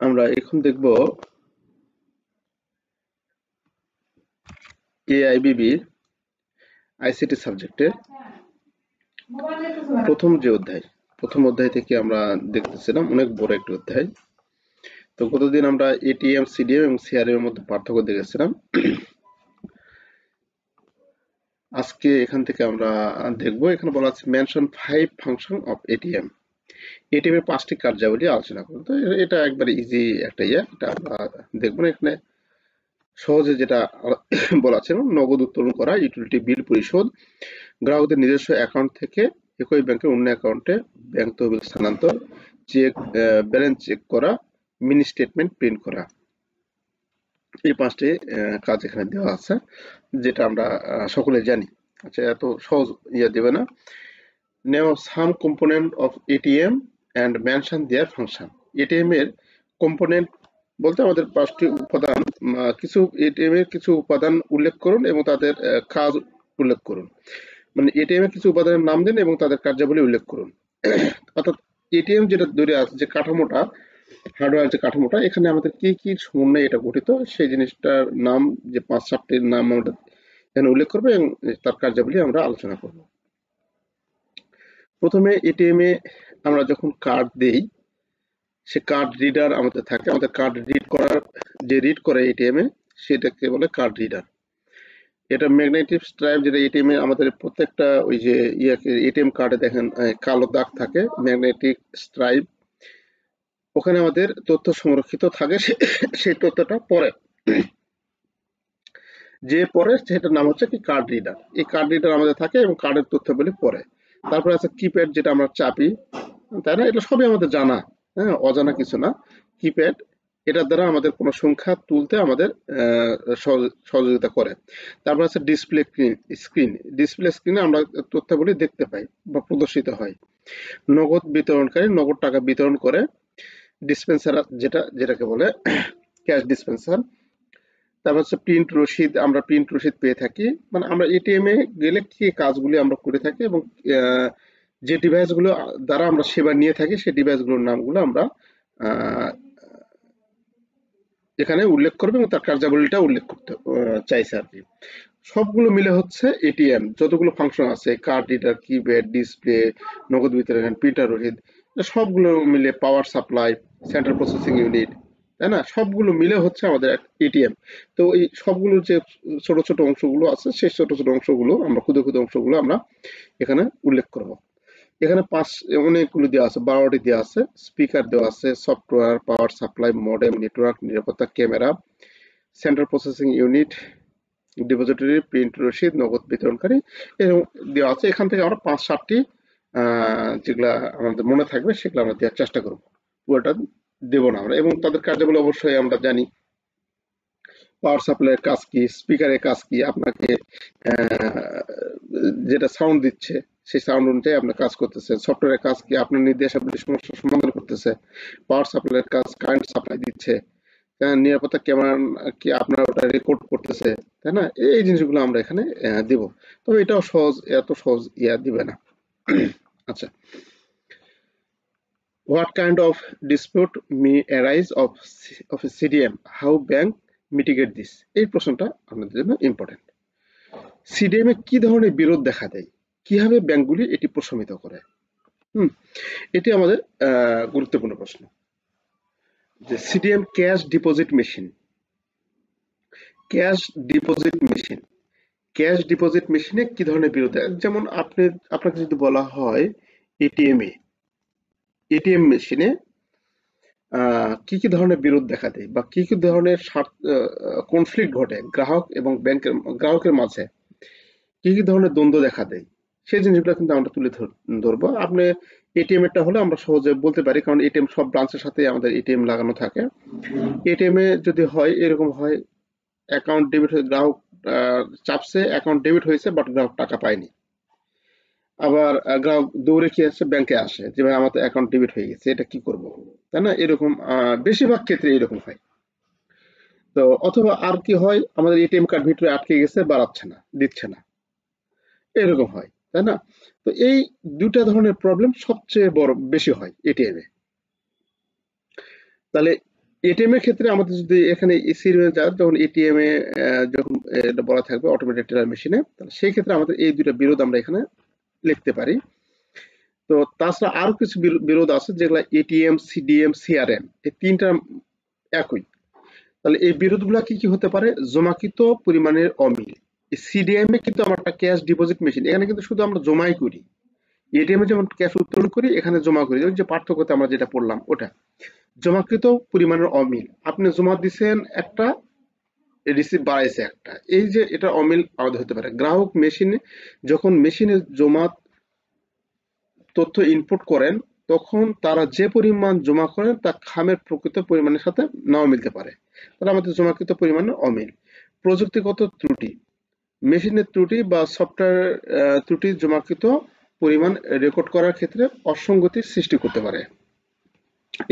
আমরা এখন দেখব এআইবিবি আইসিটি সাবজেক্টের প্রথম অধ্যায় থেকে আমরা দেখতেছিলাম অনেক বড় একটি অধ্যায়। তো গতদিন আমরা এটিএম, সিডিএম এবং সিআরএম এর মধ্যে পার্থক্য দেখেছিলাম। আজকে এখান থেকে আমরা দেখব, এখানে বলা আছে mention 5 function of ATM. ATM এর 5টি কার্যাবলী আলোচনা করব। তো এটা একবারে ইজি একটা এটা আমরা দেখব না। এখানে সহজে যেটা বলা আছে, নগদ উত্তোলন করা, ইউটিলিটি বিল পরিশোধ, গ্রাহকদের নিজস্ব অ্যাকাউন্ট থেকে একই ব্যাংকের অন্য অ্যাকাউন্টে ব্যাংক তহবিল স্থানান্তর, চেক ব্যালেন্স চেক করা, মিনি স্টেটমেন্ট প্রিন্ট করা। এই 5টি কাজ এখানে দেওয়া আছে, যেটা আমরা সকলে জানি। আচ্ছা, এত সহজ দেবে না। Name some component of ATM and mention their function. ATM এর কম্পোনেন্ট বলতে আমাদের 5টি উপাদান, কিছু এটিএম এর কিছু উপাদান উল্লেখ করুন এবং তাদের কাজ উল্লেখ করুন। মানে এটিএম এর কিছু উপাদানের নাম দিন এবং তাদের কার্যাবলী উল্লেখ করুন। অর্থাৎ এটিএম যেটা ধরে আছে, যে কাঠামোটা, হার্ডওয়্যার যে কাঠামোটা, এখানে আমাদের কি কি সমন্বয়ে এটা গঠিত, সেই জিনিসটার নাম, যে 5-7টির নাম আমরা এখানে উল্লেখ করবো এবং তার কার্যাবলী আমরা আলোচনা করব। প্রথমে এটিএম এ আমরা যখন কার্ড দেই, সে কার্ড রিডার আমাদের থাকে। আমাদের কার্ড রিড করে এটিএম এ, সেটাকে বলে কার্ড রিডার। এটা ম্যাগনেটিক স্ট্রাইপ, যেটা এটিএম এ আমাদের প্রত্যেকটা ওই যে এটিএম কার্ডে দেখেন কালো দাগ থাকে, ম্যাগনেটিক স্ট্রাইপ। ওখানে আমাদের তথ্য সংরক্ষিত থাকে। সেই তথ্যটা পড়ে, যে পড়ে সেটার নাম হচ্ছে কি কার্ড রিডার। এই কার্ড রিডার আমাদের থাকে এবং কার্ডের তথ্যগুলি পড়ে। তারপরে আছে কিপ্যাড, যেটা আমরা চাপি, তাই না? এটা সবই আমাদের জানা, হ্যাঁ, অজানা কিছু না। কিপ্যাড, এটার দ্বারা আমাদের কোনো সংখ্যা তুলতে আমাদের সহযোগিতা করে। তারপর আছে ডিসপ্লে স্ক্রিনে আমরা তথ্যগুলি দেখতে পাই বা প্রদর্শিত হয়। নগদ বিতরণকারী নগদ টাকা বিতরণ করে। ডিসপেন্সার, যেটাকে বলে ক্যাশ ডিসপেন্সার। তারপর হচ্ছে প্রিন্ট রসিদ, আমরা প্রিন্ট রসিদ পেয়ে থাকি। মানে আমরা এটিএম এ গেলে কি কাজগুলি আমরা করে থাকি এবং যে ডিভাইসগুলো দ্বারা আমরা সেবা নিয়ে থাকি, সেই ডিভাইসগুলোর নামগুলো আমরা এখানে উল্লেখ করবে এবং তার কার্যাবলীটা উল্লেখ করতে চাইছে আর কি। সবগুলো মিলে হচ্ছে এটিএম। যতগুলো ফাংশন আছে, কার্ড রিডার, কিপ্যাড, ডিসপ্লে, নগদ বিতরণ, প্রিন্টার রসিদ, সবগুলো মিলে power supply, central processing unit, তাই না? সবগুলো মিলে হচ্ছে আমাদের এটিএম। তো এই সবগুলোর যে ছোট ছোট অংশগুলো আছে, সেই ছোট ছোট অংশগুলো আমরা, ক্ষুদ্র ক্ষুদ্র অংশগুলো আমরা এখানে উল্লেখ করব। এখানে অনেকগুলো দেওয়া আছে, 12টি দেওয়া আছে। স্পিকার দেওয়া আছে, software, power supply, modem, network, নিরাপত্তা, camera, central processing unit, depository, print রসিদ, নগদ বিতরণকারী এরকম দেওয়া আছে। এখান থেকে আমরা 5-7টি যেগুলা আমাদের মনে থাকবে সেগুলো আমরা দেওয়ার চেষ্টা করব, পুরোটা দেব না আমরা। এবং তাদের কার্যাবলী অবশ্যই আমরা জানি। পাওয়ার সাপ্লাইয়ের কাজ কি, স্পিকারের কাজ কি, আপনাকে যেটা সাউন্ড দিচ্ছে সেই সাউন্ড অনুযায়ী আপনার কাজ করতেছে। সফটওয়্যারের কাজ কি, আপনার নির্দেশাবলী সমস্যার সমাধান করতেছে। পাওয়ার সাপ্লাইয়ের কাজ কারেন্ট সাপ্লাই দিচ্ছে। নিরাপত্তা ক্যামেরা কি আপনার ওটা রেকর্ড করতেছে, তাই না? এই জিনিসগুলো আমরা এখানে দিব। তবে এটাও সহজ, এত সহজ দিবে না। আচ্ছা, what kind of dispute may arise of a CDM, how bank mitigate this? এই প্রশ্নটা আপনাদের জন্য ইম্পর্টেন্ট। সিডিএম এ কি ধরনের বিরোধ দেখা দেয়, কিভাবে ব্যাংকগুলি এটি প্রশমিত করে? এটি আমাদের গুরুত্বপূর্ণ প্রশ্ন। যে CDM cash deposit machine, cash deposit মেশিনে কি ধরনের বিরোধ দেয়? যেমন আপনাকে যদি বলা হয় এটিএম মেশিনে কি কি ধরনের বিরোধ দেখা দেয় বা কি কি ধরনের কনফ্লিক্ট ঘটে গ্রাহকের মাঝে, কি কি ধরনের দ্বন্দ্ব দেখা দেয়, সেই জিনিসগুলো কিন্তু আমরা তুলে ধরবো। আপনি এটিএম এরটা হলে আমরা সহজে বলতে পারি, কারণ এটিএম সব ব্রাঞ্চের সাথে আমাদের এটিএম লাগানো থাকে। এটিএম এ যদি হয়, এরকম হয়, অ্যাকাউন্ট ডেবিট হয়ে গ্রাহক চাপছে, অ্যাকাউন্ট ডেবিট হয়েছে, বাট গ্রাহক টাকা পায়নি। আবার গ্রাহক দৌড়ে কি আসে, ব্যাংকে আসে, যে ভাই আমার তো অ্যাকাউন্ট ডেবিট হয়ে গেছে, এটা কি করব, তাই না? এরকম বেশিরভাগ ক্ষেত্রে এরকম হয়। তো অথবা আর কি হয়, আমাদের এটিএম কার্ড ভিতরে আটকে গেছে, বাড়াচ্ছে না, দিচ্ছে না, এরকম হয়, তাই না? তো এই দুটা ধরনের প্রবলেম সবচেয়ে বেশি হয় এটিএম এ। তাহলে এটিএম এর ক্ষেত্রে আমাদের যদি এখানে সিরিয়াল যায়, যখন এটিএম এ যখন এটা বলা থাকবে অটোমেটেড টেলার মেশিনে, তাহলে সেই ক্ষেত্রে আমাদের এই দুইটা বিরোধ আমরা এখানে লিখতে পারি। তো তাছাড়া আরো কিছু বিরোধ আছে যেগুলো এটিএম, সিডিএম, সিআরএম, এই তিনটা একই। তাহলে এই বিরোধগুলো কি কি হতে পারে? জমাকৃত পরিমাণের অমিল। এই সিডিএম এ কিন্তু আমার একটা ক্যাশ ডিপোজিট মেশিন, এখানে কিন্তু শুধু আমরা জমাই করি। এটিএম এ যেমন ক্যাশ উত্তোলন করি, এখানে জমা করি। ওই যে পার্থক্যতে আমরা যেটা পড়লাম ওটা। জমাকৃত পরিমাণের অমিল, আপনি জমা দিচ্ছেন একটা, রিসিভ বাড়াইছে একটা, এই যে এটা অমিল আমাদের হতে পারে। গ্রাহক মেশিনে যখন মেশিনে জমা তথ্য ইনপুট করেন, তখন তারা যে পরিমাণ জমা করেন তা খামের প্রকৃত পরিমাণের সাথে নাও মিলতে পারে, তাহলে আমাদের জমাকৃত পরিমাণে অমিল। প্রযুক্তিগত ত্রুটি, মেশিনের ত্রুটি বা সফটওয়্যার ত্রুটি জমাকৃত পরিমাণ রেকর্ড করার ক্ষেত্রে অসঙ্গতির সৃষ্টি করতে পারে।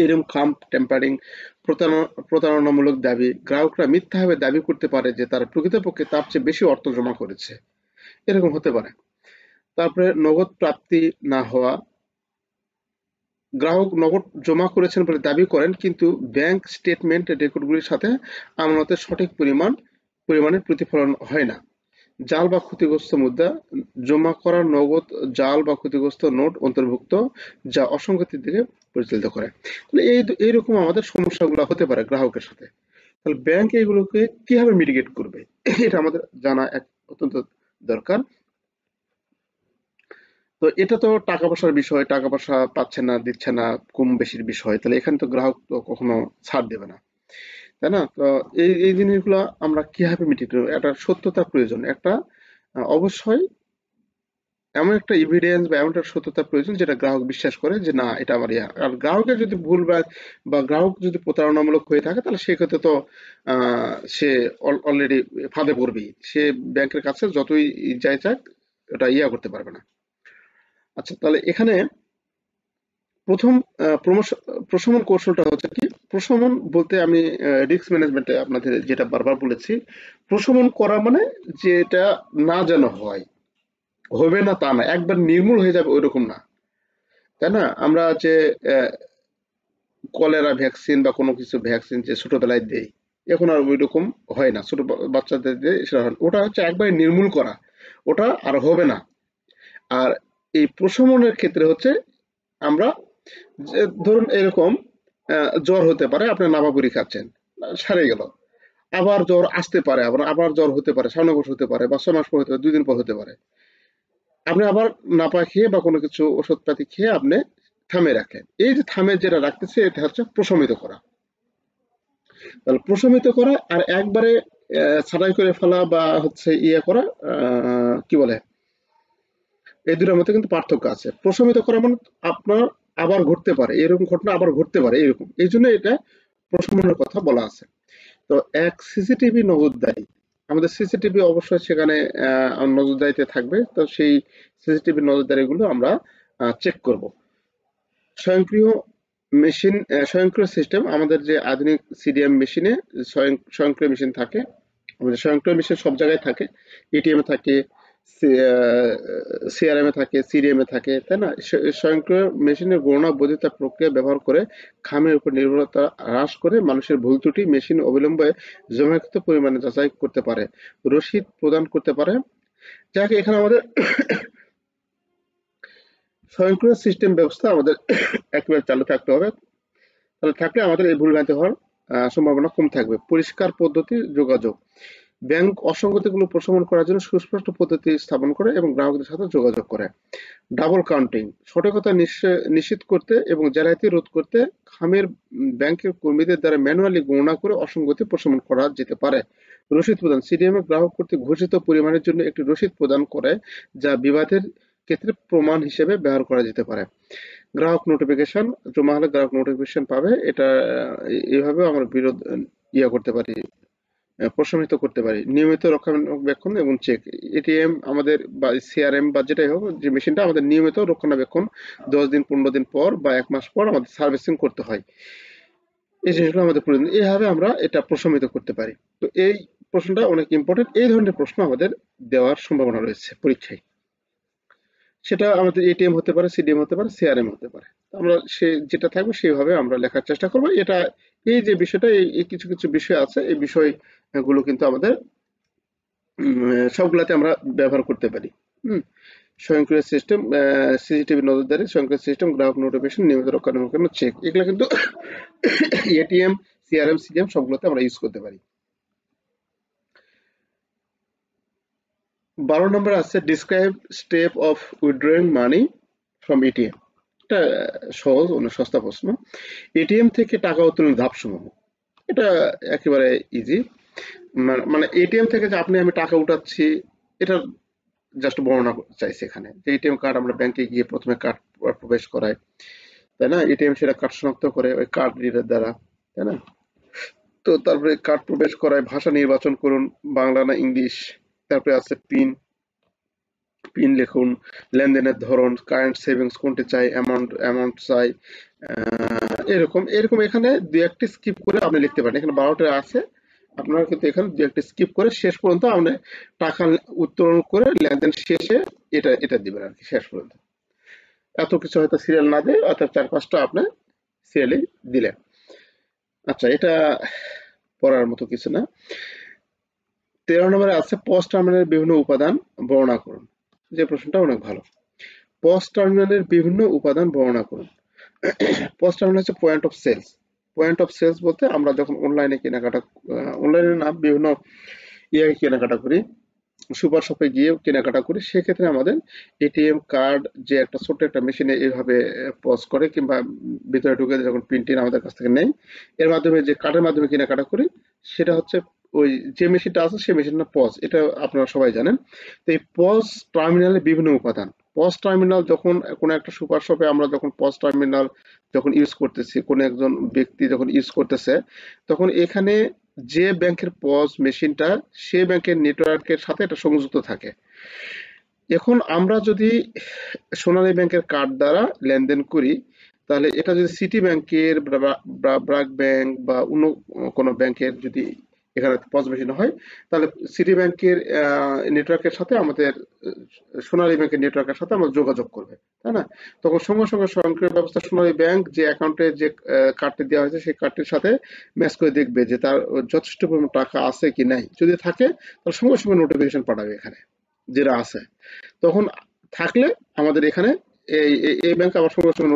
এরকম খাম টেম্পারিং, প্রতারণামূলক দাবি, গ্রাহকরা মিথ্যাভাবে দাবি করতে পারে যে তারা প্রকৃতপক্ষে তার চেয়ে বেশি অর্থ জমা করেছে, এরকম হতে পারে। তারপরে নগদ প্রাপ্তি না হওয়া, গ্রাহক নগদ জমা করেছেন বলে দাবি করেন, কিন্তু ব্যাংক স্টেটমেন্ট রেকর্ডগুলির সাথে আমানতের সঠিক পরিমাণের প্রতিফলন হয় না। জাল বা ক্ষতিগ্রস্ত মুদ্রা, জমা করা নগদ জাল বা ক্ষতিগ্রস্ত নোট অন্তর্ভুক্ত, যা অসঙ্গতির দিকে পরিচালিত করে। তাহলে এইরকম আমাদের সমস্যাগুলো হতে পারে গ্রাহকের সাথে। তাহলে ব্যাংক এগুলোকে কিভাবে মিটিগেট করবে, এটা আমাদের জানা অত্যন্ত দরকার। তো এটা তো টাকা পয়সার বিষয়, টাকা পয়সা পাচ্ছে না, দিচ্ছে না, কম বেশির বিষয়। তাহলে এখানে তো গ্রাহক তো কখনো ছাড় দেবে না, তাই না? তো এই জিনিসগুলো আমরা কিভাবে মিটিয়ে দেবো? একটা সত্যতার প্রয়োজন, একটা অবশ্যই এমন একটা এভিডেন্স বা এমন একটা সত্যতার প্রয়োজন যেটা গ্রাহক বিশ্বাস করে যে না এটা আমার ইয়া। আর গ্রাহকের যদি ভুল বা গ্রাহক যদি প্রতারণামূলক হয়ে থাকে, তাহলে সেক্ষেত্রে তো সে অলরেডি ফাঁদে পড়বেই। সে ব্যাংকের কাছে যতই যাই চাক, ওটা ইয়া করতে পারবে না। আচ্ছা, তাহলে এখানে প্রথম প্রশমন কৌশলটা হচ্ছে কি? প্রশমন বলতে আমি রিস্ক ম্যানেজমেন্টে আপনাদের যেটা বারবার বলেছি, প্রশমন করা মানে যেটা না যেন হয়, হবে না তা না, একবার নির্মূল হয়ে যাবে ওইরকম না, তাই না? আমরা যে কলেরা ভ্যাকসিন বা কোনো কিছু ভ্যাকসিন যে ছোটবেলায় দেই, এখন আর ওইরকম হয় না, ছোট বাচ্চাদের দিয়ে সেটা হয় না। ওটা হচ্ছে একবারে নির্মূল করা, ওটা আর হবে না। আর এই প্রশমনের ক্ষেত্রে হচ্ছে আমরা যে ধরুন এরকম জ্বর হতে পারে, আপনি নাভাপুরি খাচ্ছেন, সারে গেল, আবার জ্বর আসতে পারে, আবার আবার জ্বর হতে পারে, সামনে হতে পারে, বা 6 মাস পর হতে পারে, 2 দিন পর হতে পারে। আপনি আবার নাপা খেয়ে বা কোনো কিছু ওষুধপাতি খেয়ে আপনি থামে রাখেন। এই যে থামে যেটা রাখতেছে, এটা হচ্ছে প্রশমিত করা। তাহলে প্রশমিত করা আর একবারে ছাঁটাই করে ফেলা বা হচ্ছে ইয়ে করা, কি বলে, এই দুটার মধ্যে কিন্তু পার্থক্য আছে। প্রশমিত করা মানে আপনার আবার ঘটতে পারে, এরকম ঘটনা আবার ঘটতে পারে, এরকম, এই জন্য এটা প্রশমনের কথা বলা আছে। তো এক সিসিটিভি নজরদারি, আমাদের সিসিটিভি অবশ্যই সেখানে নজরদারিতে থাকবে। তো সেই সিসিটিভি নজরদারিগুলো আমরা চেক করব। স্বয়ংক্রিয় মেশিন, স্বয়ংক্রিয় সিস্টেম, আমাদের যে আধুনিক সিডিএম মেশিনে স্বয়ংক্রিয় মেশিন থাকে। আমাদের স্বয়ংক্রিয় মেশিন সব জায়গায় থাকে, এটিএম এ থাকে, সিআরএম এ থাকে, সিডিএম এ থাকে, তাই না? স্বয়ংক্রিয় মেশিনের গণনা বৈধতা প্রক্রিয়া ব্যবহার করে খামের উপর নির্ভরতা হ্রাস করে মানুষের ভুল ত্রুটি মেশিন অবিলম্বে জমাকৃত পরিমাণে যাচাই করতে পারে, রসিদ প্রদান করতে পারে। যাকে এখানে আমাদের স্বয়ংক্রিয় সিস্টেম ব্যবস্থা আমাদের একেবারে চালু থাকতে হবে। তাহলে থাকলে আমাদের এই ভুলভ্রান্তি হওয়ার সম্ভাবনা কম থাকবে। পরিষ্কার পদ্ধতি যোগাযোগ, ব্যাংক অসঙ্গতিগুলো প্রশমন করার জন্য সুস্পষ্ট পদ্ধতি স্থাপন করে এবং গ্রাহকদের সাথে যোগাযোগ করে। ডাবল কাউন্টিং, সঠিকতা নিশ্চিত করতে এবং জালিয়াতি রোধ করতে খামের ব্যাংকের কর্মীদের দ্বারা ম্যানুয়ালি গণনা করে অসঙ্গতি প্রশমন করা যেতে পারে। রসিদ প্রদান, সিডিএম এ গ্রাহক কর্তৃক ঘোষিত পরিমাণের জন্য একটি রসিদ প্রদান করে, যা বিবাদের ক্ষেত্রে প্রমাণ হিসেবে ব্যবহার করা যেতে পারে। গ্রাহক নোটিফিকেশন, জমা হলে গ্রাহক নোটিফিকেশন পাবে। এটা এইভাবেও আমরা বিরোধ করতে পারি, প্রশমিত করতে পারি। নিয়মিত রক্ষণাবেক্ষণ এবং চেক, এটিএম আমাদের বা সিআরএম বা যেটাই হোক, যে মেশিনটা আমাদের নিয়মিত রক্ষণাবেক্ষণ 10 দিন 15 দিন পর বা 1 মাস পর আমাদের সার্ভিসিং করতে হয়। এই জিনিসগুলো আমাদের প্রয়োজন, এইভাবে আমরা এটা প্রশমিত করতে পারি। তো এই প্রশ্নটা অনেক ইম্পর্টেন্ট, এই ধরনের প্রশ্ন আমাদের দেওয়ার সম্ভাবনা রয়েছে পরীক্ষায়। সেটা আমাদের এটিএম হতে পারে, সিডিএম হতে পারে, সিআরএম হতে পারে। আমরা সে যেটা থাকবে সেভাবে আমরা লেখার চেষ্টা করবো। এটা এই যে বিষয়টা, এই কিছু কিছু বিষয় আছে, এই বিষয়গুলো কিন্তু আমাদের সবগুলাতে আমরা ব্যবহার করতে পারি। হুম স্বয়ংক্রিয় সিস্টেম, সিসিটিভি নজরদারি, স্বয়ংক্রিয় সিস্টেম, গ্রাহক নোটিফিকেশন, নিয়মিত রক্ষণাবেক্ষণ চেক, এগুলো কিন্তু এটিএম, সিআরএম, সিডিএম সবগুলোতে আমরা ইউজ করতে পারি। 12 নম্বর আছে describe step of withdrawing money from ATM. এটা সহজ, অনেক সস্তা প্রশ্ন। এটিএম থেকে টাকা উত্তোলনের ধাপসমূহ, এটা একেবারে ইজি। মানে এটিএম থেকে যে আপনি আমি টাকা উঠাচ্ছি, এটা জাস্ট বর্ণনা চাইছে এখানে। যে এটিএম কার্ড আমরা ব্যাংকে গিয়ে প্রথমে কার্ড প্রবেশ করাই, তাই না? এটিএম সেটা কার্ড শনাক্ত করে ওই কার্ড রিডার দ্বারা, তাই না? তো তারপরে কার্ড প্রবেশ করায় ভাষা নির্বাচন করুন, বাংলা না ইংলিশ। তারপরে আছে পিন, পিন লিখুন, লেনদেনের ধরন, কারেন্ট সেভিংস কোনটি চাই, অ্যামাউন্ট চাই, এরকম এরকম এখানে দু একটি স্কিপ করে আপনি লিখতে পারেন। এখানে 12টা আছে, আপনারা কিন্তু এখানে দু একটি স্কিপ করে শেষ পর্যন্ত আপনি টাকা উত্তোলন করে লেনদেন শেষে এটা এটা দিবেন আর কি, শেষ পর্যন্ত। এত কিছু হয়তো সিরিয়াল না দিয়ে অর্থাৎ 4-5টা আপনি সিরিয়ালি দিলেন। আচ্ছা, এটা পড়ার মতো কিছু না। 13 নম্বরে আছে পোস্ট টার্মিনালের বিভিন্ন উপাদান বর্ণনা করুন। যে প্রশ্নটা অনেক ভালো। পোস্ট টার্মিনালের বিভিন্ন উপাদান বর্ণনা করুন। পোস্ট টার্মিনাল হচ্ছে point of sales. Point of sales বলতে আমরা যখন অনলাইনে কেনাকাটা, অনলাইনে না, বিভিন্ন কেনাকাটা করি, সুপার শপে গিয়ে কেনাকাটা করি, সেক্ষেত্রে আমাদের এটিএম কার্ড যে একটা ছোট্ট একটা মেশিনে এইভাবে পজ করে কিংবা ভিতরে ঢুকে যখন পিন টিন আমাদের কাছ থেকে নেই, এর মাধ্যমে যে কার্ডের মাধ্যমে কেনাকাটা করি, সেটা হচ্ছে ওই যে মেশিনটা আছে সেই মেশিনটা পজ, এটা আপনারা সবাই জানেন। তো এই পজ টার্মিনালের বিভিন্ন উপাদান, পজ টার্মিনাল যখন কোনো একটা সুপার শপে আমরা যখন পজ টার্মিনাল যখন ইউজ করতেছি, কোনো একজন ব্যক্তি যখন ইউজ করতেছে, তখন এখানে যে ব্যাংকের পজ মেশিনটা, সে ব্যাংকের নেটওয়ার্কের সাথে এটা সংযুক্ত থাকে। এখন আমরা যদি সোনালী ব্যাংকের কার্ড দ্বারা লেনদেন করি, তাহলে এটা যদি সিটি ব্যাংকের বা ব্র্যাক ব্যাংক বা অন্য কোনো ব্যাংকের যদি এখানে পজ মেশিন হয়, তাহলে সিটি ব্যাংকের নেটওয়ার্কের সাথে আমাদের সোনালী ব্যাংকের নেটওয়ার্কের সাথে আমরা যোগাযোগ করবে, তাই না? তখন সঙ্গে সঙ্গে স্বয়ংক্রিয় ব্যবস্থা সোনালী ব্যাংক যে অ্যাকাউন্টে যে কার্ডটি দেওয়া হয়েছে সেই কার্ডটির সাথে ম্যাচ করে দেখবে যে তার যথেষ্ট পরিমাণ টাকা আছে কি নাই। যদি থাকে তাহলে সঙ্গে সঙ্গে নোটিফিকেশন পাঠাবে এখানে যেটা আছে। তখন থাকলে আমাদের এখানে এই ব্যাংক আবার সঙ্গে সঙ্গে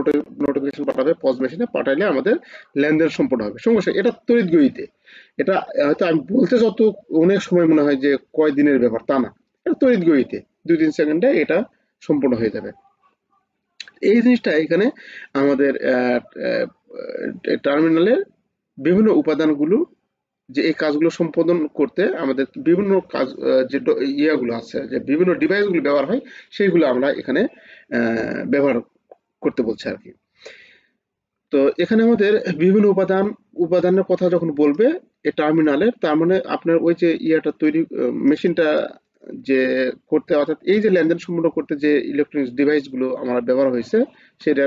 নোটিফিকেশন পাঠাবে, পজ মেশিনে পাঠাইলে আমাদের লেনদেন সম্পূর্ণ হবে সঙ্গে সঙ্গে। এটা তড়িৎ গতিতে, এটা হয়তো আমি বলতে যত অনেক সময় মনে হয় যে কয় দিনের ব্যাপার, তা না, এটা তড়িৎ গতিতে 2-3 সেকেন্ডে এটা সম্পূর্ণ হয়ে যাবে। এই জিনিসটা এখানে আমাদের টার্মিনালের বিভিন্ন উপাদানগুলো, যে এই কাজগুলো সম্পাদন করতে আমাদের বিভিন্ন কাজ, যে ইয়াগুলো আছে, যে বিভিন্ন ডিভাইসগুলো ব্যবহার হয়, সেইগুলো আমরা এখানে ব্যবহার করতে বলছে আর কি। তো এখানে আমাদের বিভিন্ন উপাদানের কথা যখন বলবে এই টার্মিনালের, তার মানে আপনার ওই যে ইয়াটা তৈরি, মেশিনটা যে করতে, অর্থাৎ এই যে লেনদেন সম্পূর্ণ করতে যে ইলেকট্রনিক্স ডিভাইস গুলো আমার ব্যবহার হয়েছে, সেটা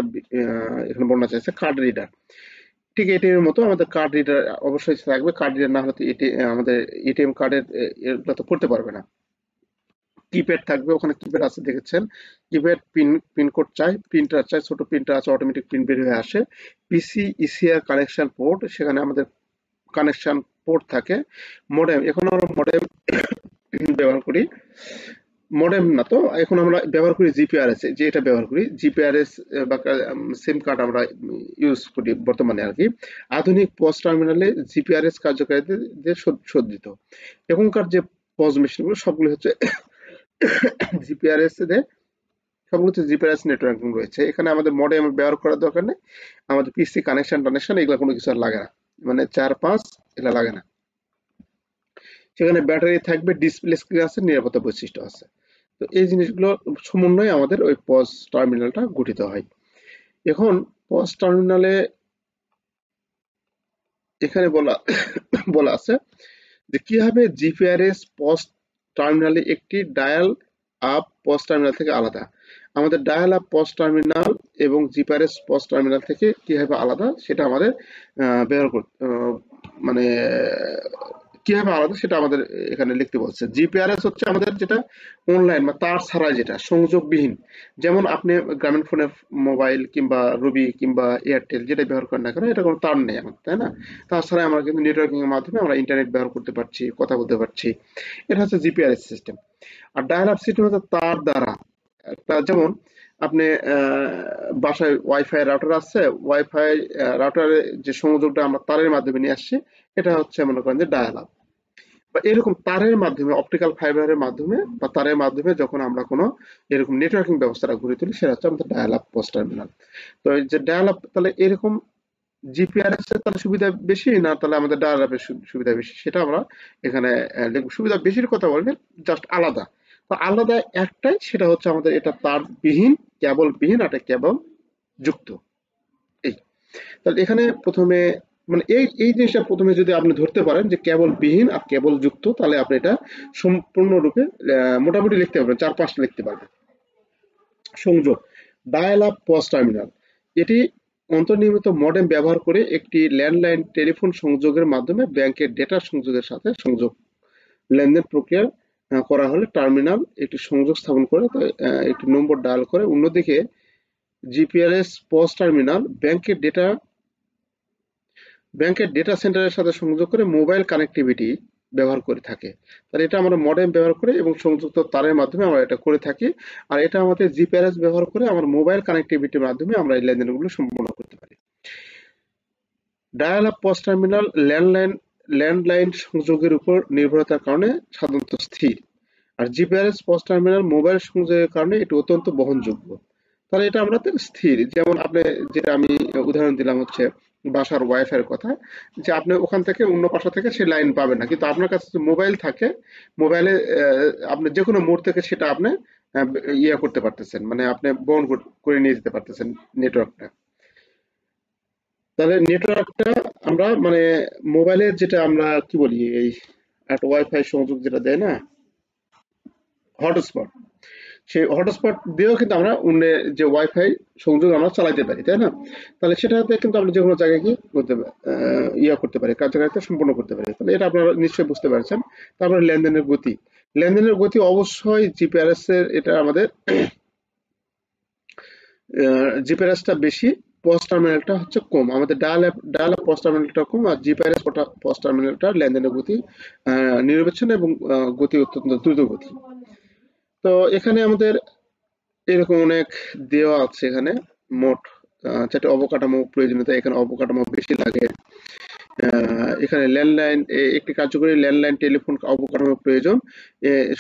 এখানে বর্ণনা চাইছে। কার্ড রিডার, ঠিক এটিএম এর মতো আমাদের কার্ড রিডার অবশ্যই থাকবে। কার্ড রিডার না হলে তো আমাদের এটিএম কার্ডের এগুলো তো করতে পারবে না। কিপ্যাড থাকবে, ওখানে কিপ্যাড আছে দেখেছেন। কিপ্যাড পিনকোড চাই, প্রিন্টার চাই, ছোট প্রিন্টার আছে, অটোমেটিক প্রিন্ট বের হয়ে আসে। পিসি ইসিআর কানেকশন পোর্ট, সেখানে আমাদের কানেকশন পোর্ট থাকে। মডেম, এখন আমরা মডেম ব্যবহার করি। মডেম না তো, এখন আমরা ব্যবহার করি জিপিআরএস, যে এটা ব্যবহার করি জিপিআরএস বা সিম কার্ড আমরা ইউজ করি বর্তমানে আর কি। আধুনিক পজ টার্মিনালে জিপিআরএস কার্যকারিতা দিয়ে সজ্জিত। এখনকার যে পজ মেশিনগুলো সবগুলো হচ্ছে জিপিআরএস এ, সবগুলোতে জিপিআরএস নেটওয়ার্কিং রয়েছে। এখানে আমাদের মডেম ব্যবহার করার দরকার নেই, আমাদের পিসি কানেকশন টানেকশন এগুলো কোনো কিছু আর লাগে না, মানে 4-5 এগুলো লাগে না। সেখানে ব্যাটারি থাকবে, ডিসপ্লে স্ক্রিন আছে, নিরাপত্তা বৈশিষ্ট্য আছে। তো এই জিনিসগুলো সমন্বয়ে আমাদের ওই পজ টার্মিনালটা গঠিত হয়। এখন পজ টার্মিনালে এখানে বলা বলা আছে যে কিভাবে জিপিআরএস পজ টার্মিনালে একটি ডায়াল আপ পজ টার্মিনাল থেকে আলাদা। আমাদের ডায়াল আপ পজ টার্মিনাল এবং জিপিআরএস পজ টার্মিনাল থেকে কিভাবে আলাদা সেটা আমাদের ব্যবহার করতে, মানে কিভাবে আলাদা সেটা আমাদের এখানে লিখতে বলছে। জিপিআরএস হচ্ছে আমাদের যেটা অনলাইন বা তার ছাড়া যেটা সংযোগবিহীন, যেমন আপনি গ্রামীণ ফোনে মোবাইল কিংবা রবি কিংবা এয়ারটেল যেটা ব্যবহার করেন না কেন, এটা কোনো তার নেই আমার, তাই না? তাছাড়া আমরা কিন্তু নেটওয়ার্কিং এর মাধ্যমে আমরা ইন্টারনেট ব্যবহার করতে পারছি, কথা বলতে পারছি। এটা হচ্ছে জিপিআরএস সিস্টেম। আর ডায়াল আপ সিস্টেম হচ্ছে তার দ্বারা একটা, যেমন আপনি বাসায় ওয়াইফাই রাউটার আছে, ওয়াইফাই রাউটারে যে সংযোগটা আমরা তারের মাধ্যমে নিয়ে আসছি, এটা হচ্ছে মনে করেন যে ডায়াল আপ। বা এরকম তারের মাধ্যমে, অপটিক্যাল ফাইবারের মাধ্যমে বা তারের মাধ্যমে যখন আমরা কোনো এরকম নেটওয়ার্কিং ব্যবস্থাটা গড়ে তুলি, সেটা হচ্ছে আমাদের ডায়াল আপ পোস্ট টার্মিনাল। তো এই যে ডায়াল আপ, তাহলে এরকম জিপিআরএস এর তাহলে সুবিধা বেশি না তাহলে আমাদের ডায়াল আপের সুবিধা বেশি, সেটা আমরা এখানে লিখব। সুবিধা বেশির কথা বললে জাস্ট আলাদা, তো আলাদা একটাই, সেটা হচ্ছে আমাদের এটা তারবিহীন, কেবল বিহীন, আর এটা কেবল যুক্ত। এই, তাহলে এখানে প্রথমে মানে এই জিনিসটা প্রথমে যদি আপনি ধরতে পারেন যে কেবল বিহীন আর কেবল যুক্ত, তাহলে আপনি এটা সম্পূর্ণরূপে মোটামুটি লিখতে পারবেন, 4-5টা লিখতে পারবেন। সংযোগ, ডায়াল আপ পজ টার্মিনাল, এটি অন্তর্নির্মিত মডেম ব্যবহার করে একটি ল্যান্ডলাইন টেলিফোন সংযোগের মাধ্যমে ব্যাংকের ডেটা সংযোগের সাথে সংযোগ লেনদেন প্রক্রিয়া করা হলে টার্মিনাল একটি সংযোগ স্থাপন করে একটি নম্বর ডায়াল করে। অন্যদিকে জিপিআরএস পজ টার্মিনাল ব্যাংকের ডেটা সেন্টারের সাথে সংযোগ করে মোবাইল কানেক্টিভিটি ব্যবহার করে থাকে। তাহলে এটা আমরা মডেম ব্যবহার করে এবং সংযুক্ত তারের মাধ্যমে আমরা এটা করে থাকি। আর এটা আমাদের জিপিআরএস ব্যবহার করে আমার মোবাইল কানেক্টিভিটির মাধ্যমে আমরা এই লেনদেনগুলো সম্পন্ন করতে পারি। Dial up POS terminal landline সংযোগের উপর নির্ভরতার কারণে সাধারণত স্থির, আর জিপিআরএস পজ টার্মিনাল মোবাইল সংযোগের কারণে এটি অত্যন্ত বহনযোগ্য। তাহলে এটা আমরা তো স্থির, যেমন আপনি, যেটা আমি উদাহরণ দিলাম হচ্ছে বাসার ওয়াইফাই এর কথা, যে আপনি ওখান থেকে অন্য বাসা থেকে সেই লাইন পাবেন না, কিন্তু আপনার কাছে যে মোবাইল থাকে, মোবাইলে আপনি যে কোনো মোড় থেকে সেটা আপনি আহ, ইয়ে করতে পারতেছেন, মানে আপনি বহন করে নিয়ে যেতে পারতেছেন নেটওয়ার্কটা। তাহলে নেটওয়ার্কটা আমরা মানে মোবাইলের যেটা আমরা কি বলি, এই একটা ওয়াইফাই সংযোগ যেটা দেয় না, হটস্পট, সেই হটস্পট দিয়েও কিন্তু আমরা অন্য যে ওয়াইফাই সংযোগ আমরা চালাতে পারি, তাই না? তাহলে সেটাতে কিন্তু আমরা যে কোনো জায়গায় কি করতে ইয়া করতে পারি, কার্যকারিতা সম্পন্ন করতে পারি। তাহলে এটা আপনারা নিশ্চয়ই বুঝতে পারছেন। তারপরে লেনদেনের গতি অবশ্যই জিপিআরএস এর, এটা আমাদের জিপিআরএসটা বেশি, পজ টার্মিনালটা হচ্ছে কম। আমাদের ডায়াল আপ পজ টার্মিনালটা কম, আর জিপিআরএস পজ টার্মিনালটা লেনদেনের গতি নিরবিচ্ছিন্ন এবং গতি অত্যন্ত দ্রুত গতি। তো এখানে আমাদের এরকম অনেক দেওয়া আছে এখানে। মোট 4টে অবকাঠামো প্রয়োজনীয়তা, এখানে অবকাঠামো বেশি লাগে। এখানে একটি কার্যকরী ল্যান্ডলাইন টেলিফোন অবকাঠামো প্রয়োজন,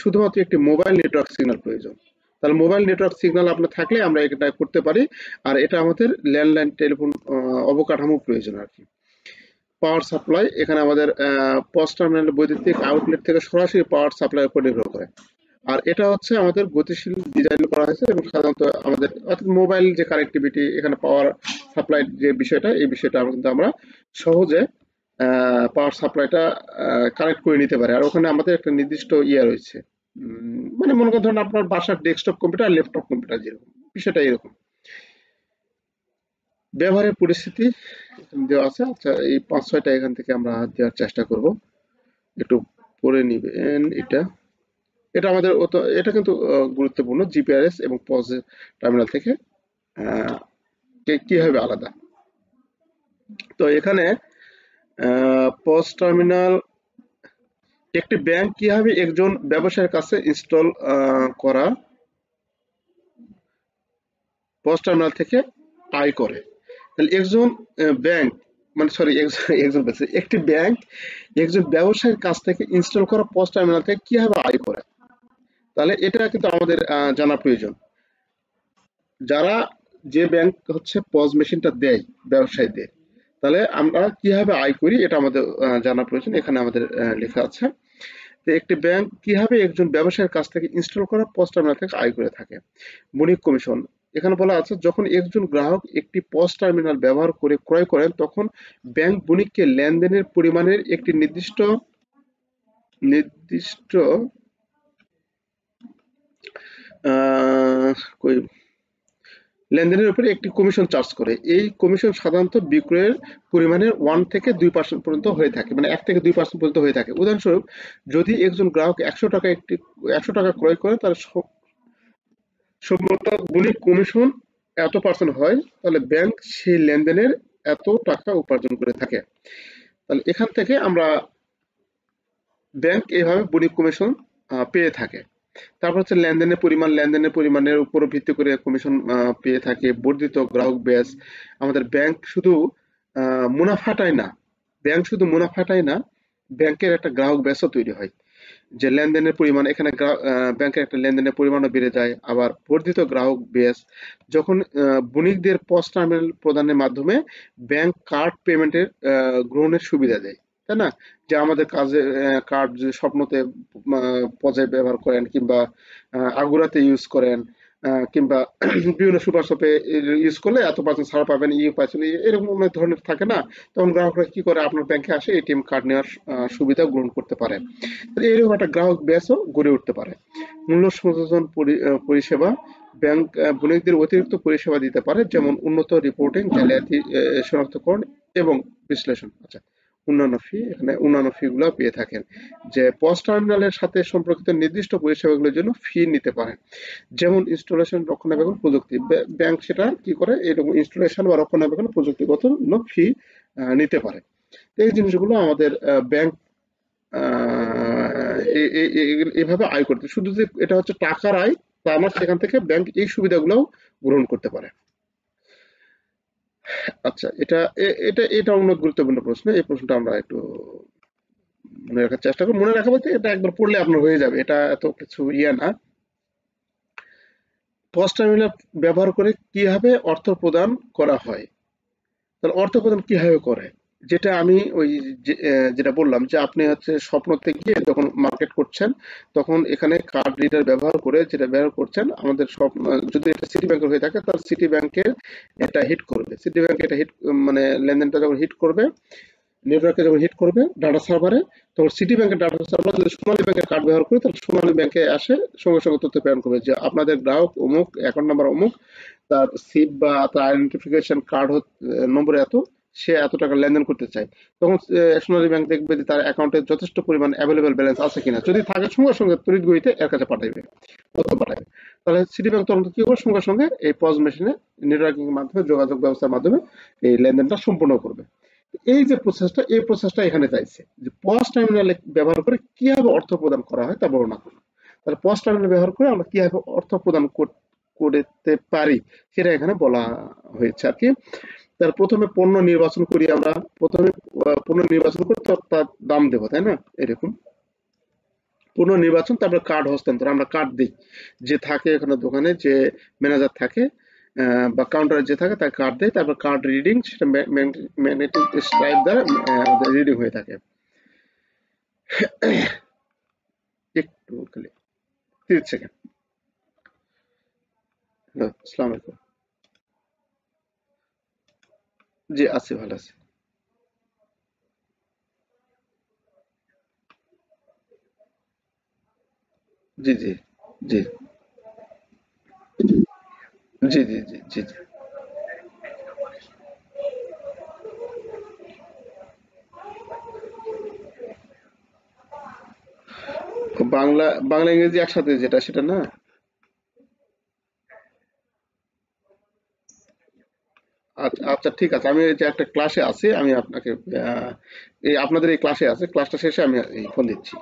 শুধুমাত্র একটি মোবাইল নেটওয়ার্ক সিগন্যাল প্রয়োজন। তাহলে মোবাইল নেটওয়ার্ক সিগন্যাল আপনার থাকলে আমরা এটা করতে পারি, আর এটা আমাদের ল্যান্ডলাইন টেলিফোন অবকাঠামো প্রয়োজন আর কি। পাওয়ার সাপ্লাই, এখানে আমাদের পজ টার্মিনাল বৈদ্যুতিক আউটলেট থেকে সরাসরি পাওয়ার সাপ্লাই উপর নির্ভর করে। আর এটা হচ্ছে আমাদের গতিশীল ডিজাইন করা হয়েছে, এবং সাধারণত আমাদের অর্থাৎ মোবাইল যে কানেক্টিভিটি, এখানে পাওয়ার সাপ্লাই যে বিষয়টা, এই বিষয়টা কিন্তু আমরা সহজে পাওয়ার সাপ্লাইটা কানেক্ট করে নিতে পারি। আর ওখানে আমাদের একটা নির্দিষ্ট ইয়ে রয়েছে, মানে মনে করেন ধরুন আপনার বাসার ডেস্কটপ কম্পিউটার, ল্যাপটপ কম্পিউটার যেরকম, বিষয়টা এরকম। ব্যবহারের পরিস্থিতি এখানে দেওয়া আছে। আচ্ছা, এই 5-6টা এখান থেকে আমরা দেওয়ার চেষ্টা করব, একটু পড়ে নিবেন এটা। এটা আমাদের এটা কিন্তু গুরুত্বপূর্ণ, জিপিআরএস এবং পজ টার্মিনাল থেকে আহ, কিভাবে আলাদা। তো এখানে পজ টার্মিনাল, একটি ব্যাংক কিভাবে একজন ব্যবসায়ীর কাছে ইনস্টল করা পজ টার্মিনাল থেকে আয় করে। তাহলে একজন ব্যাংক, মানে সরি, একজন একটি ব্যাংক একজন ব্যবসায়ীর কাছ থেকে ইনস্টল করা পজ টার্মিনাল থেকে কিভাবে আয় করে, তাহলে এটা কিন্তু আমাদের জানা প্রয়োজন। যারা, যে ব্যাংক হচ্ছে পজ মেশিনটা দেয় ব্যবসায়ীদের, তাহলে আমরা কিভাবে আয় করি এটা আমাদের জানা প্রয়োজন। এখানে আমাদের লেখা আছে যে একটি ব্যাংক কিভাবে একজন ব্যবসায়ীর কাছ থেকে ইনস্টল করা পজ টার্মিনাল থেকে আয় করে থাকে। বণিক কমিশন, এখানে বলা আছে যখন একজন গ্রাহক একটি পজ টার্মিনাল ব্যবহার করে ক্রয় করেন, তখন ব্যাংক বণিককে লেনদেনের পরিমাণের একটি নির্দিষ্ট নির্দিষ্ট আহ, কই লেনদেনের উপরে একটি কমিশন চার্জ করে। এই কমিশন সাধারণত বিক্রয়ের পরিমাণের 1 থেকে 2% পর্যন্ত হয়ে থাকে, মানে 1 থেকে 2% পর্যন্ত হয়ে থাকে। উদাহরণস্বরূপ, যদি একজন গ্রাহক 100 টাকা ক্রয় করে, তার সম্মত বণিক কমিশন এত পার্সেন্ট হয়, তাহলে ব্যাংক সেই লেনদেনের এত টাকা উপার্জন করে থাকে। তাহলে এখান থেকে আমরা ব্যাংক এইভাবে বণিক কমিশন পেয়ে থাকে। তারপর হচ্ছে লেনদেনের পরিমাণের উপর ভিত্তি করে কমিশন পেয়ে থাকে। বর্ধিত গ্রাহক বেস। আমাদের ব্যাংক শুধু মুনাফাটাই না, ব্যাংকের একটা গ্রাহক বেসও তৈরি হয়। যে লেনদেনের পরিমাণ এখানে ব্যাংকের একটা লেনদেনের পরিমাণও বেড়ে যায়। আবার বর্ধিত গ্রাহক বেস, যখন বণিকদের পস টার্মিনাল প্রদানের মাধ্যমে ব্যাংক কার্ড পেমেন্টের গ্রহণের সুবিধা দেয়, তাই না? যে আমাদের কাজে কার্ড যে স্বপ্নতে পজে ব্যবহার করেন, কিংবা আগুরাতে ইউজ করেন, কিংবা বিভিন্ন সুপার শপে ইউজ করলে এত পার্সেন্ট ছাড় পাবেন, পাচ্ছেন, এরকম অনেক ধরনের থাকে না? তখন গ্রাহকরা কি করে, আপনার ব্যাংকে আসে এটিএম কার্ড নেওয়ার সুবিধা গ্রহণ করতে পারে। এরকম একটা গ্রাহক বেসও গড়ে উঠতে পারে। মূল্য সংযোজন পরিষেবা, ব্যাংক বণিকদের অতিরিক্ত পরিষেবা দিতে পারে, যেমন উন্নত রিপোর্টিং, জালিয়াতি শনাক্তকরণ এবং বিশ্লেষণ। আচ্ছা, অন্যান্য ফি গুলো পেয়ে থাকেন। যে পস টার্মিনালের সাথে সম্পর্কিত নির্দিষ্ট পরিষেবাগুলোর জন্য ফি নিতে পারে, যেমন ইনস্টলেশন, রক্ষণাবেক্ষণ, প্রযুক্তি। ব্যাংক সেটা কি করে, এরকম ইনস্টলেশন বা রক্ষণাবেক্ষণ প্রযুক্তিগত ফি নিতে পারে। এই জিনিসগুলো আমাদের ব্যাংক এভাবে আয় করতে, শুধু যে এটা হচ্ছে টাকার আয় তা না, সেখান থেকে ব্যাংক এই সুবিধাগুলোও গ্রহণ করতে পারে। আচ্ছা, এটা অনেক গুরুত্বপূর্ণ প্রশ্ন। এই প্রশ্নটা আমরা একটু মনে রাখার চেষ্টা করি। মনে রাখা বলতে, এটা একবার পড়লে আপনার হয়ে যাবে, এটা এত কিছু না। পস টার্মিনাল ব্যবহার করে কিভাবে অর্থ প্রদান করা হয়? তাহলে অর্থ প্রদান কিভাবে করে, যেটা আমি ওই যেটা বললাম, যে আপনি হচ্ছে স্বপ্নতে গিয়ে যখন মার্কেট করছেন, তখন এখানে কার্ড রিডার ব্যবহার করে যেটা ব্যবহার করছেন, আমাদের স্বপ্ন যদি এটা সিটি ব্যাংকের হয়ে থাকে, তাহলে সিটি ব্যাংকের এটা হিট করবে। সিটি ব্যাংকে এটা হিট, মানে লেনদেনটা যখন হিট করবে, নেটওয়ার্কে যখন হিট করবে ডাটা সার্ভারে, তখন সিটি ব্যাংকের ডাটা সার্ভার যদি সোনালী ব্যাংকের কার্ড ব্যবহার করে, তাহলে সোনালী ব্যাংকে আসে, সঙ্গে সঙ্গে তথ্য প্রেরণ করবে যে আপনাদের গ্রাহক অমুক, অ্যাকাউন্ট নাম্বার অমুক, তার সিপ বা তার আইডেন্টিফিকেশন কার্ড নম্বর এত, সে এত টাকা লেনদেন করতে চায়। তখন সোনালী ব্যাংক দেখবে যে তার অ্যাকাউন্টে যথেষ্ট পরিমাণ অ্যাভেলেবেল ব্যালেন্স আছে কিনা। যদি থাকে, সঙ্গে সঙ্গে তড়িৎ গতিতে এর কাছে পাঠাইবে, তথ্য পাঠাবে। তাহলে সিটি ব্যাংক তখন কি করবে, সঙ্গে সঙ্গে এই পজ মেশিনে নেটওয়ার্কিং এর মাধ্যমে, যোগাযোগ ব্যবস্থার মাধ্যমে এই লেনদেনটা সম্পূর্ণ করবে। এই প্রসেসটা এখানে চাইছে, যে পস টার্মিনাল ব্যবহার করে কিভাবে অর্থ প্রদান করা হয় তা বর্ণনা করুন। তাহলে পস টার্মিনাল ব্যবহার করে আমরা কিভাবে অর্থ প্রদান করতে পারি, সেটা এখানে বলা হয়েছে আর কি। তার প্রথমে পণ্য নির্বাচন করি আমরা। প্রথমে পণ্য নির্বাচন করে তার দাম দেবো, তাই না? এরকম পণ্য নির্বাচন, তারপরে কার্ড হস্তান্তর, আমরা কার্ড দিই। যে থাকে এখানে দোকানে, যে ম্যানেজার থাকে বা কাউন্টারে যে থাকে, তার কার্ড দেয়। তারপর কার্ড রিডিং, সেটা ম্যাগনেটিক স্ট্রাইপ দ্বারা রিডিং হয়ে থাকে। একটু খালি 30 সেকেন্ড। হ্যালো, আসসালামু আলাইকুম। জি, আছি, ভালো আছি। জি, জি, জি, জি, জি, জি, জি, জি। বাংলা বাংলা ইংরেজি একসাথে, যেটা সেটা না? আচ্ছা, আচ্ছা, ঠিক আছে। আমি এই যে একটা ক্লাসে আছি, আমি আপনাকে এই আপনাদের এই ক্লাসে আছে, ক্লাসটা শেষে আমি এই ফোন দিচ্ছি।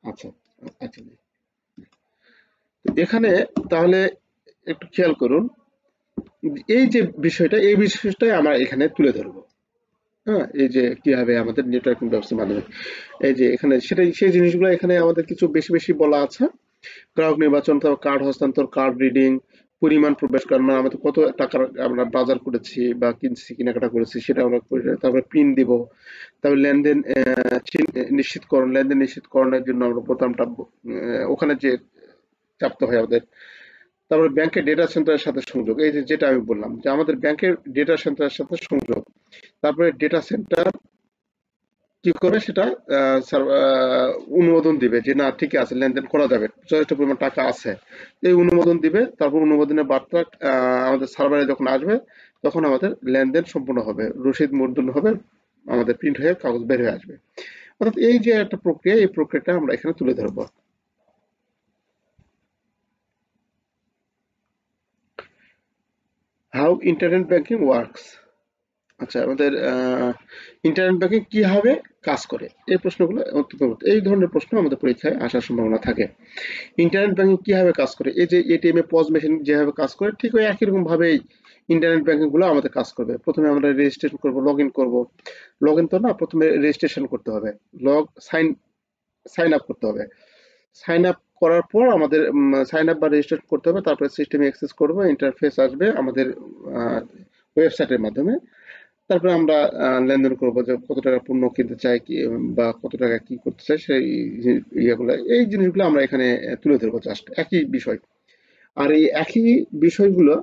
আচ্ছা, আচ্ছা জি। এখানে তাহলে একটু খেয়াল করুন, এই বিষয়টাই আমরা এখানে তুলে ধরবো। হ্যাঁ, এই যে কিভাবে আমাদের নেটওয়ার্কিং ব্যবস্থার মাধ্যমে, এই যে এখানে সেই জিনিসগুলো এখানে আমাদের কিছু বেশি বেশি বলা আছে। গ্রাহক নির্বাচন, তারপর কার্ড হস্তান্তর, কার্ড রিডিং, পরিমাণ প্রবেশ করার, মানে আমাদের কত টাকার আমরা বাজার করেছি বা কিনছি, কেনাকাটা করেছি, সেটা আমরা তারপরে পিন দিব। তারপর লেনদেন নিশ্চিতকরণের জন্য আমরা বোতামটা ওখানে যে চাপতে হয় আমাদের। তারপরে ব্যাংকের ডেটা সেন্টারের সাথে সংযোগ, এই যে যেটা আমি বললাম, যে আমাদের ব্যাংকের ডেটা সেন্টারের সাথে সংযোগ। তারপরে ডেটা সেন্টার কি করবে সেটা অনুমোদন দিবে যে না ঠিক আছে লেনদেন করা যাবে, যথেষ্ট পরিমাণ টাকা আছে, এই অনুমোদন দিবে। তারপর অনুমোদনের বার্তা আমাদের সার্ভারে যখন আসবে তখন আমাদের লেনদেন সম্পূর্ণ হবে, রসিদ মুদ্রণ হবে, আমাদের প্রিন্ট হয়ে কাগজ বের হয়ে আসবে। অর্থাৎ এই যে একটা প্রক্রিয়া, এই প্রক্রিয়াটা আমরা এখানে তুলে ধরবো। How internet banking works. আচ্ছা, আমাদের ইন্টারনেট ব্যাংকিং কিভাবে কাজ করে, এই প্রশ্নগুলো অত্যন্ত গুরুত্ব। এই ধরনের প্রশ্ন আমাদের পরীক্ষায় আসার সম্ভাবনা থাকে। ইন্টারনেট ব্যাংকিং কিভাবে কাজ করে, এই যে এটিএম এ পজ মেশিন যেভাবে কাজ করে ঠিক ওই একই রকম ভাবেই ইন্টারনেট ব্যাংকিং গুলো আমাদের কাজ করবে। প্রথমে আমরা রেজিস্ট্রেশন করব, লগ ইন করবো। লগ ইন তো না, প্রথমে রেজিস্ট্রেশন করতে হবে, সাইন সাইন আপ করতে হবে। সাইন আপ করার পর আমাদের সাইন আপ বা রেজিস্ট্রেশন করতে হবে, তারপরে সিস্টেমে অ্যাক্সেস করবো, ইন্টারফেস আসবে আমাদের ওয়েবসাইটের মাধ্যমে। তারপরে আমরা লেনদেন করবো যে কত টাকা পণ্য কিনতে চাই কি, বা কত টাকা কি করতে চাই, সেই ইয়েগুলো, এই জিনিসগুলো আমরা এখানে তুলে ধরবো, জাস্ট একই বিষয়। আর এই একই বিষয়গুলো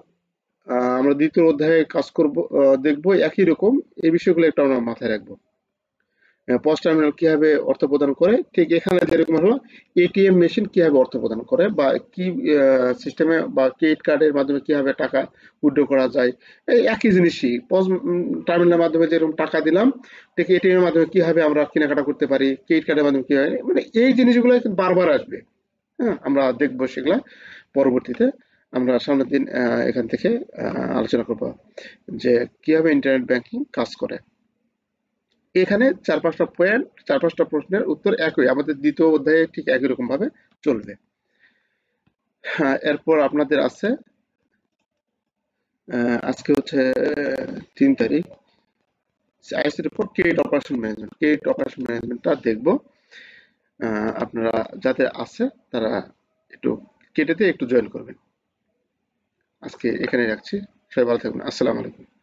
আমরা দ্বিতীয় অধ্যায়ে কাজ করব, দেখবো একই রকম। এই বিষয়গুলো একটু আমরা মাথায় রাখবো। পজ টার্মিনাল কিভাবে অর্থ প্রদান করে, ঠিক এখানে যেরকম হলো এটিএম মেশিন কিভাবে অর্থ প্রদান করে, বা কি সিস্টেমে বা ক্রেডিট কার্ডের মাধ্যমে কিভাবে টাকা উইথড্র করা যায়, এই একই জিনিসই পজ টার্মিনালের মাধ্যমে যেরকম টাকা দিলাম, ঠিক এটিএম এর মাধ্যমে কিভাবে আমরা কেনাকাটা করতে পারি, ক্রেডিট কার্ডের মাধ্যমে কিভাবে, মানে এই জিনিসগুলো কিন্তু বারবার আসবে। হ্যাঁ, আমরা দেখবো সেগুলা পরবর্তীতে। আমরা সামনের দিন এখান থেকে আলোচনা করব যে কিভাবে ইন্টারনেট ব্যাংকিং কাজ করে। এখানে ৪-৫টা পয়েন্ট, ৪-৫টা প্রশ্নের উত্তর একই, আমাদের দ্বিতীয় অধ্যায়ে ঠিক একই রকম ভাবে চলবে। হ্যাঁ, এরপর আপনাদের আছে আজকে হচ্ছে ৩ তারিখ, ISC report credit operation management. Credit operation ম্যানেজমেন্টটা দেখবো। আপনারা যাদের আছে তারা একটু কেটে দিয়ে একটু জয়েন করবেন। আজকে এখানে রাখছি। সবাই ভালো থাকবেন। আসসালামু আলাইকুম।